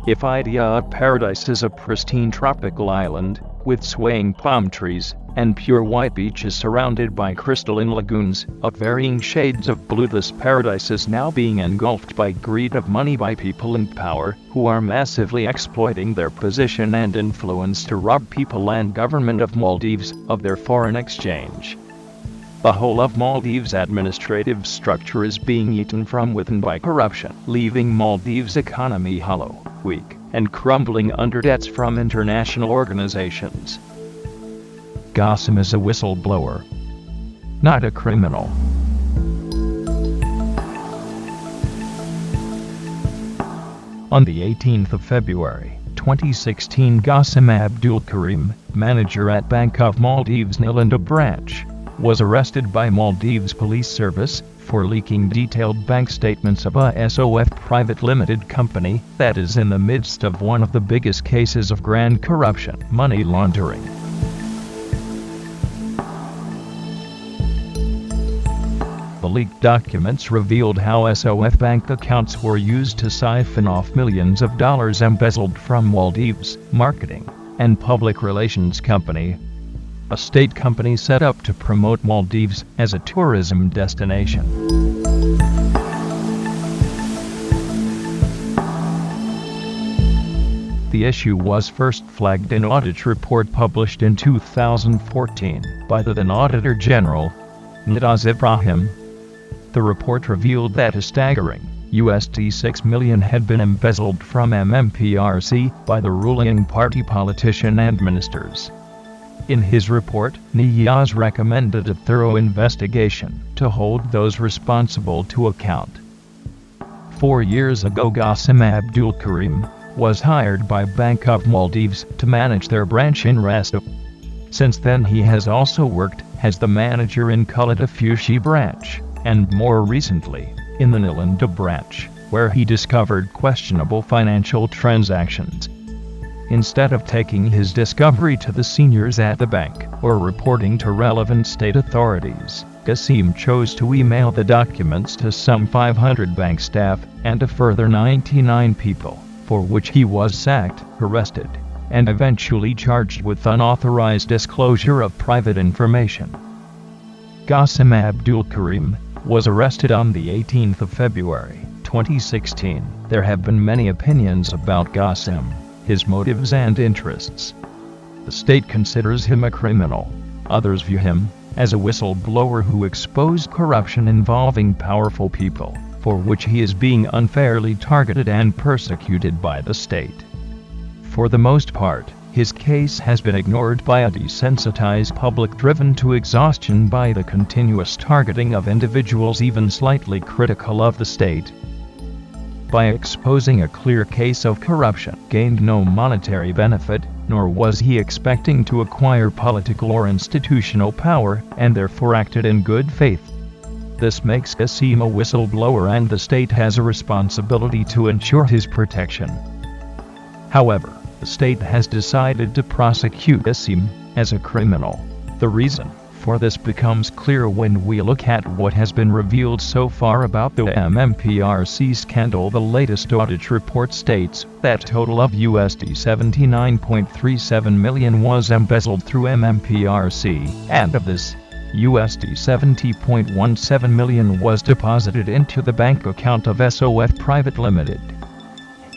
If idea paradise is a pristine tropical island, with swaying palm trees, and pure white beaches surrounded by crystalline lagoons of varying shades of blue, this paradise is now being engulfed by greed of money by people in power, who are massively exploiting their position and influence to rob people and government of Maldives of their foreign exchange. The whole of Maldives' administrative structure is being eaten from within by corruption, leaving Maldives' economy hollow, weak, and crumbling under debts from international organizations. Gasim is a whistleblower, not a criminal. On the 18th of February, 2016, Gasim Abdul Karim, manager at Bank of Maldives' Nilanda branch, was arrested by Maldives Police Service for leaking detailed bank statements of a SOF private limited company that is in the midst of one of the biggest cases of grand corruption, money laundering. The leaked documents revealed how SOF bank accounts were used to siphon off millions of dollars embezzled from Maldives' marketing and public relations company, a state company set up to promote Maldives as a tourism destination. The issue was first flagged in an audit report published in 2014 by the then Auditor General, Nidaz Ibrahim. The report revealed that a staggering $6 million had been embezzled from MMPRC by the ruling party politician and ministers. In his report, Niyaz recommended a thorough investigation to hold those responsible to account. 4 years ago, Gasim Abdul Karim was hired by Bank of Maldives to manage their branch in Resto. Since then he has also worked as the manager in Kulatafushi branch, and more recently, in the Nilanda branch, where he discovered questionable financial transactions. Instead of taking his discovery to the seniors at the bank or reporting to relevant state authorities, Gasim chose to email the documents to some 500 bank staff and a further 99 people, for which he was sacked, arrested, and eventually charged with unauthorized disclosure of private information. Gasim Abdul Karim was arrested on the 18th of February, 2016. There have been many opinions about Gasim, his motives and interests. The state considers him a criminal. Others view him as a whistleblower who exposed corruption involving powerful people, for which he is being unfairly targeted and persecuted by the state. For the most part, his case has been ignored by a desensitized public driven to exhaustion by the continuous targeting of individuals even slightly critical of the state. By exposing a clear case of corruption, gained no monetary benefit, nor was he expecting to acquire political or institutional power, and therefore acted in good faith. This makes Gasim a whistleblower, and the state has a responsibility to ensure his protection. However, the state has decided to prosecute Gasim as a criminal. The reason for this becomes clear when we look at what has been revealed so far about the MMPRC scandal. The latest audit report states that a total of $79.37 million was embezzled through MMPRC, and of this, $70.17 million was deposited into the bank account of SOF Private Limited.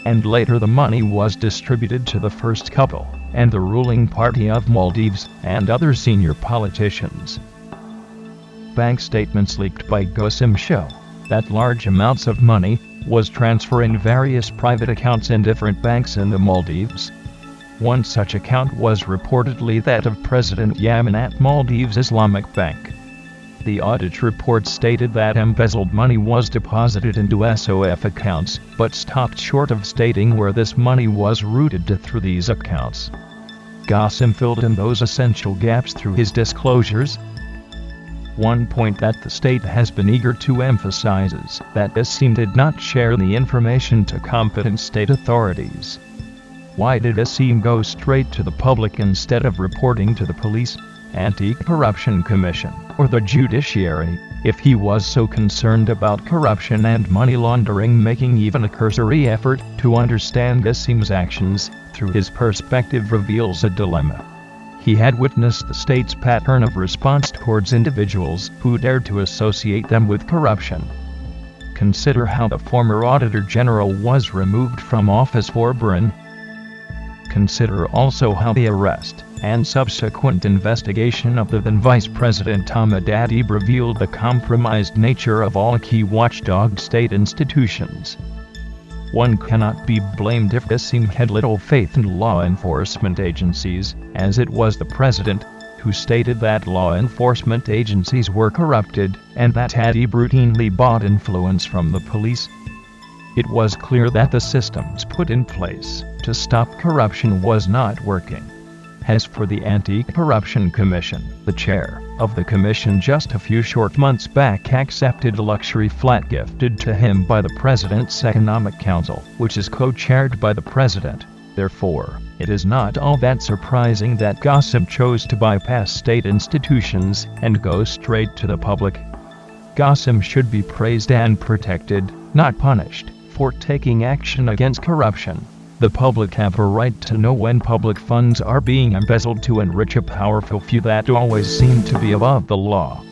And later the money was distributed to the first couple, and the ruling party of Maldives, and other senior politicians. Bank statements leaked by Gasim show that large amounts of money was transferred in various private accounts in different banks in the Maldives. One such account was reportedly that of President Yaman at Maldives Islamic Bank. The audit report stated that embezzled money was deposited into SOF accounts, but stopped short of stating where this money was routed to through these accounts. Gasim filled in those essential gaps through his disclosures. One point that the state has been eager to emphasize is that Gasim did not share the information to competent state authorities. Why did Gasim go straight to the public instead of reporting to the police? Anti-Corruption Commission, or the judiciary, if he was so concerned about corruption and money laundering, making even a cursory effort to understand Gasim's actions through his perspective reveals a dilemma. He had witnessed the state's pattern of response towards individuals who dared to associate them with corruption. Consider how the former Auditor General was removed from office for Britain. Consider also how the arrest and subsequent investigation of the then Vice President Ahmed Adib revealed the compromised nature of all key watchdog state institutions. One cannot be blamed if Gasim had little faith in law enforcement agencies, as it was the President who stated that law enforcement agencies were corrupted, and that Adib routinely bought influence from the police. It was clear that the systems put in place to stop corruption was not working. As for the Anti-Corruption Commission, the chair of the commission just a few short months back accepted a luxury flat gifted to him by the President's Economic Council, which is co-chaired by the President. Therefore, it is not all that surprising that Gasim chose to bypass state institutions and go straight to the public. Gasim should be praised and protected, not punished, for taking action against corruption. The public have a right to know when public funds are being embezzled to enrich a powerful few that always seem to be above the law.